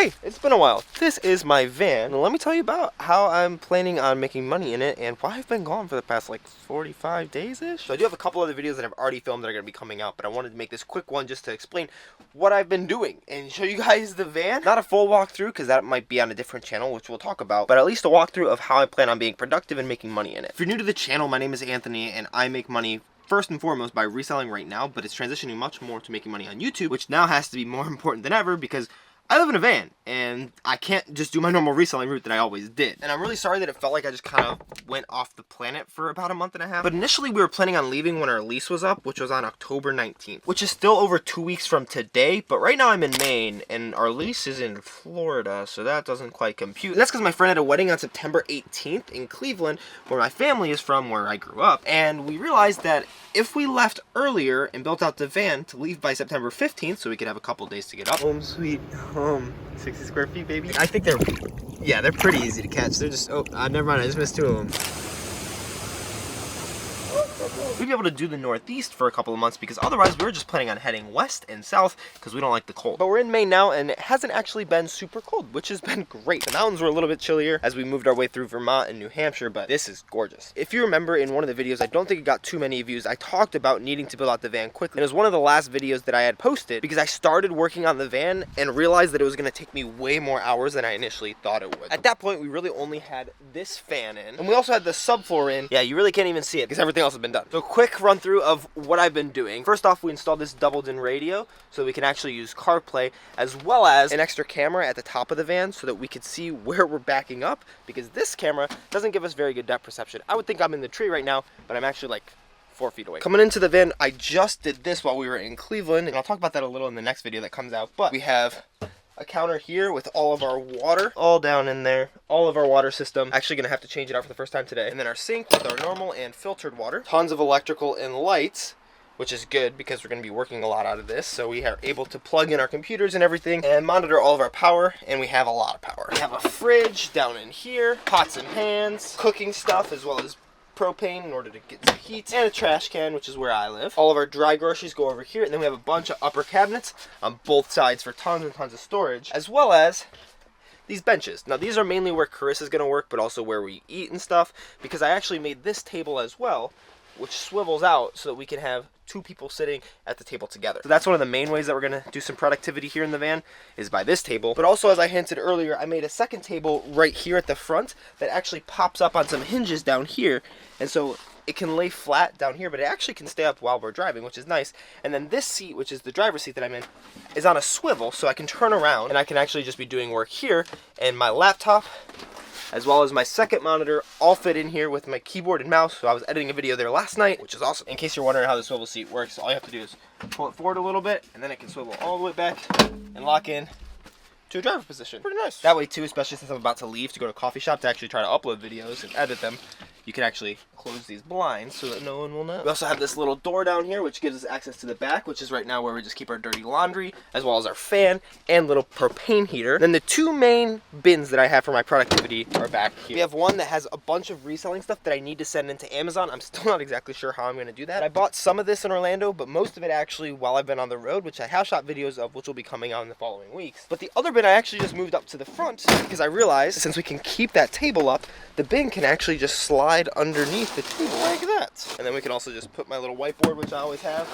Hey, it's been a while. This is my van. Let me tell you about how I'm planning on making money in it and why I've been gone for the past like 45 days-ish. So I do have a couple other videos that I've already filmed that are going to be coming out, but I wanted to make this quick one just to explain what I've been doing and show you guys the van. Not a full walkthrough because that might be on a different channel, which we'll talk about, but at least a walkthrough of how I plan on being productive and making money in it. If you're new to the channel, my name is Anthony and I make money first and foremost by reselling right now, but it's transitioning much more to making money on YouTube, which now has to be more important than ever because I live in a van, and I can't just do my normal reselling route that I always did. And I'm really sorry that it felt like I just kind of went off the planet for about a month and a half. But initially we were planning on leaving when our lease was up, which was on October 19th, which is still over 2 weeks from today. But right now I'm in Maine, and our lease is in Florida, so that doesn't quite compute. And that's because my friend had a wedding on September 18th in Cleveland, where my family is from, where I grew up. And we realized that if we left earlier and built out the van to leave by September 15th, so we could have a couple days to get up. Home sweet home. 60 square feet, baby. I think they're pretty easy to catch. They're just, never mind, I just missed 2 of them. We'd be able to do the northeast for a couple of months because otherwise we were just planning on heading west and south because we don't like the cold. But we're in Maine now and it hasn't actually been super cold, which has been great. The mountains were a little bit chillier as we moved our way through Vermont and New Hampshire, but this is gorgeous. If you remember in one of the videos, I don't think it got too many views, I talked about needing to build out the van quickly. And it was one of the last videos that I had posted because I started working on the van and realized that it was going to take me way more hours than I initially thought it would. At that point, we really only had this fan in. And we also had the subfloor in. Yeah, you really can't even see it because everything else has been done. So quick run through of what I've been doing. First off, we installed this doubled-in radio so we can actually use CarPlay, as well as an extra camera at the top of the van so that we could see where we're backing up, because this camera doesn't give us very good depth perception. I would think I'm in the tree right now, but I'm actually like 4 feet away. Coming into the van, I just did this while we were in Cleveland, and I'll talk about that a little in the next video that comes out, but we have a counter here with all of our water all down in there, all of our water system. Actually gonna have to change it out for the first time today. And then our sink with our normal and filtered water. Tons of electrical and lights, which is good because we're gonna be working a lot out of this. So we are able to plug in our computers and everything and monitor all of our power, and we have a lot of power. We have a fridge down in here, pots and pans, cooking stuff, as well as propane in order to get some heat, and a trash can, which is where I live. All of our dry groceries go over here, and then we have a bunch of upper cabinets on both sides for tons and tons of storage, as well as these benches. Now these are mainly where Carissa's gonna work, but also where we eat and stuff, because I actually made this table as well, which swivels out so that we can have 2 people sitting at the table together. So that's one of the main ways that we're gonna do some productivity here in the van, is by this table. But also, as I hinted earlier, I made a second table right here at the front that actually pops up on some hinges down here, and so it can lay flat down here, but it actually can stay up while we're driving, which is nice. And then this seat, which is the driver's seat that I'm in, is on a swivel, so I can turn around and I can actually just be doing work here, and my laptop as well as my second monitor all fit in here with my keyboard and mouse. So I was editing a video there last night, which is awesome. In case you're wondering how the swivel seat works, all you have to do is pull it forward a little bit, and then it can swivel all the way back and lock in to a driver position. Pretty nice. That way too, especially since I'm about to leave to go to a coffee shop to actually try to upload videos and edit them, you can actually close these blinds so that no one will know. We also have this little door down here which gives us access to the back, which is right now where we just keep our dirty laundry, as well as our fan and little propane heater. Then the 2 main bins that I have for my productivity are back here. We have one that has a bunch of reselling stuff that I need to send into Amazon. I'm still not exactly sure how I'm going to do that. I bought some of this in Orlando, but most of it actually while I've been on the road, which I have shot videos of, which will be coming out in the following weeks. But the other bin I actually just moved up to the front because I realized since we can keep that table up, the bin can actually just slide underneath the table like that. And then we can also just put my little whiteboard, which I always have,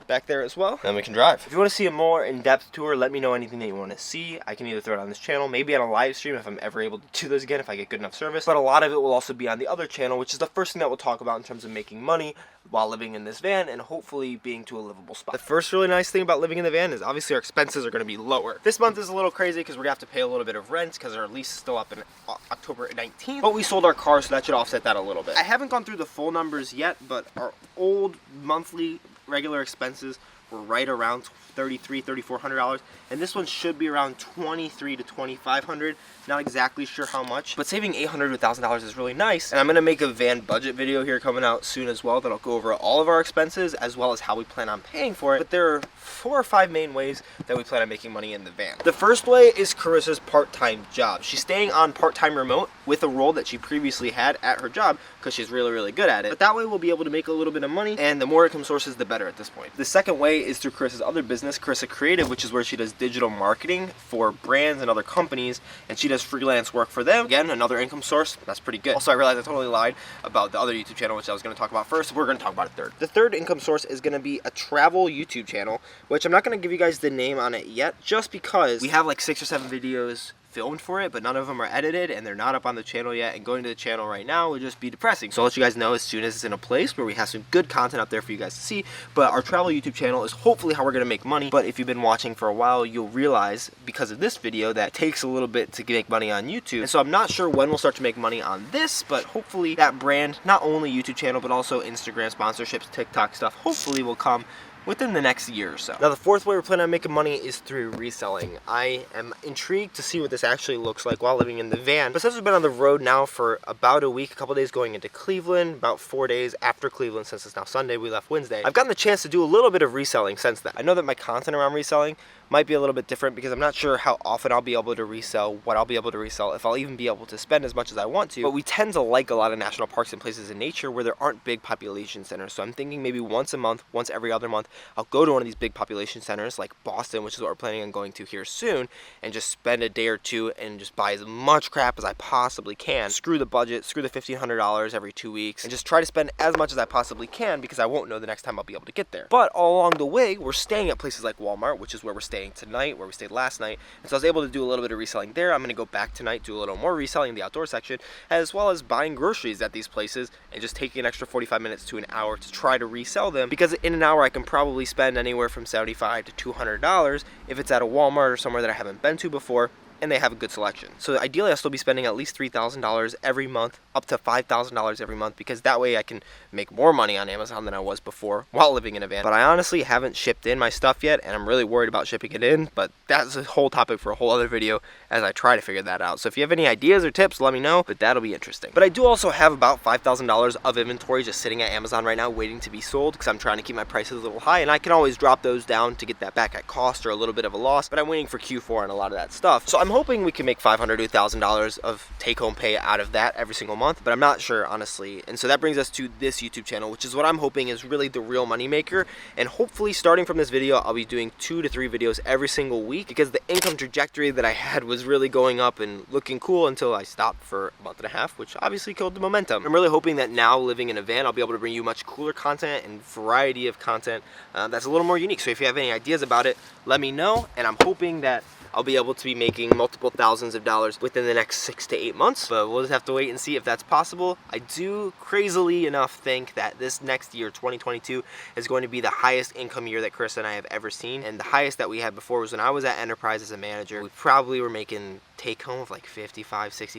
back there as well. Then we can drive. If you want to see a more in-depth tour, let me know anything that you want to see. I can either throw it on this channel, maybe on a live stream if I'm ever able to do those again, if I get good enough service. But a lot of it will also be on the other channel, which is the first thing that we'll talk about in terms of making money while living in this van and hopefully being to a livable spot. The first really nice thing about living in the van is obviously our expenses are going to be lower. This month is a little crazy because we're going to have to pay a little bit of rent because our lease is still up in October 19th. But we sold our car, so that should offset that a little bit. I haven't gone through the full numbers yet, but our old monthly regular expenses were right around $3,400, and this one should be around $2,300 to $2,500. Not exactly sure how much, but saving $800 to $1,000 is really nice. And I'm gonna make a van budget video here coming out soon as well that'll go over all of our expenses as well as how we plan on paying for it. But there are 4 or 5 main ways that we plan on making money in the van. The first way is Carissa's part-time job. She's staying on part-time remote with a role that she previously had at her job because she's really good at it. But that way we'll be able to make a little bit of money, and the more income sources, the better at this point. The second way is through Carissa's other business, Carissa Creative, which is where she does digital marketing for brands and other companies, and she does freelance work for them. Again, another income source. That's pretty good. Also, I realized I totally lied about the other YouTube channel, which I was going to talk about first. We're going to talk about it third. The third income source is going to be a travel YouTube channel, which I'm not going to give you guys the name on it yet, just because we have like 6 or 7 videos filmed for it, but none of them are edited and they're not up on the channel yet, and going to the channel right now would just be depressing. So I'll let you guys know as soon as it's in a place where we have some good content up there for you guys to see. But our travel YouTube channel is hopefully how we're going to make money. But if you've been watching for a while, you'll realize because of this video that it takes a little bit to make money on YouTube. And so I'm not sure when we'll start to make money on this, but hopefully that brand, not only YouTube channel but also Instagram sponsorships, TikTok stuff, hopefully will come within the next year or so. Now the fourth way we're planning on making money is through reselling. I am intrigued to see what this actually looks like while living in the van. But since we've been on the road now for about a week, a couple days going into Cleveland, about 4 days after Cleveland, since it's now Sunday, we left Wednesday, I've gotten the chance to do a little bit of reselling since then. I know that my content around reselling might be a little bit different because I'm not sure how often I'll be able to resell, what I'll be able to resell, if I'll even be able to spend as much as I want to. But we tend to like a lot of national parks and places in nature where there aren't big population centers. So I'm thinking maybe once a month, once every other month, I'll go to one of these big population centers like Boston, which is what we're planning on going to here soon, and just spend a day or two and just buy as much crap as I possibly can. Screw the budget, screw the $1,500 every 2 weeks, and just try to spend as much as I possibly can because I won't know the next time I'll be able to get there. But all along the way, we're staying at places like Walmart, which is where we're staying tonight, where we stayed last night, and so I was able to do a little bit of reselling there. I'm going to go back tonight, do a little more reselling in the outdoor section, as well as buying groceries at these places and just taking an extra 45 minutes to an hour to try to resell them, because in an hour I can probably spend anywhere from $75 to $200 if it's at a Walmart or somewhere that I haven't been to before and they have a good selection. So ideally I'll still be spending at least $3,000 every month, up to $5,000 every month, because that way I can make more money on Amazon than I was before while living in a van. But I honestly haven't shipped in my stuff yet, and I'm really worried about shipping it in, but that's a whole topic for a whole other video as I try to figure that out. So if you have any ideas or tips, let me know, but that'll be interesting. But I do also have about $5,000 of inventory just sitting at Amazon right now waiting to be sold, because I'm trying to keep my prices a little high, and I can always drop those down to get that back at cost or a little bit of a loss, but I'm waiting for Q4 on a lot of that stuff. So I'm hoping we can make $500 to $1,000 of take-home pay out of that every single month, but I'm not sure, honestly. And so that brings us to this YouTube channel, which is what I'm hoping is really the real money maker. And hopefully starting from this video, I'll be doing 2 to 3 videos every single week, because the income trajectory that I had was really going up and looking cool until I stopped for a month and a half, which obviously killed the momentum. I'm really hoping that now living in a van, I'll be able to bring you much cooler content and variety of content that's a little more unique. So if you have any ideas about it, let me know. And I'm hoping that I'll be able to be making multiple thousands of dollars within the next 6 to 8 months, but we'll just have to wait and see if that's possible. I do, crazily enough, think that this next year, 2022, is going to be the highest income year that Chris and I have ever seen, and the highest that we had before was when I was at Enterprise as a manager. We probably were making take home of like $55,000,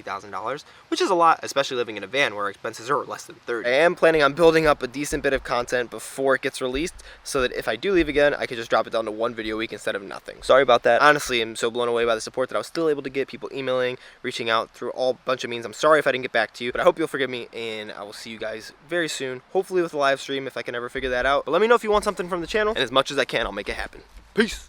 $60,000, which is a lot, especially living in a van where expenses are less than 30. I am planning on building up a decent bit of content before it gets released, so that if I do leave again, I could just drop it down to 1 video a week instead of nothing. Sorry about that. Honestly, I'm so blown away by the support that I was still able to get, people emailing, reaching out through all bunch of means. I'm sorry if I didn't get back to you, but I hope you'll forgive me, and I will see you guys very soon, hopefully with a live stream if I can ever figure that out. But let me know if you want something from the channel, and as much as I can, I'll make it happen. Peace!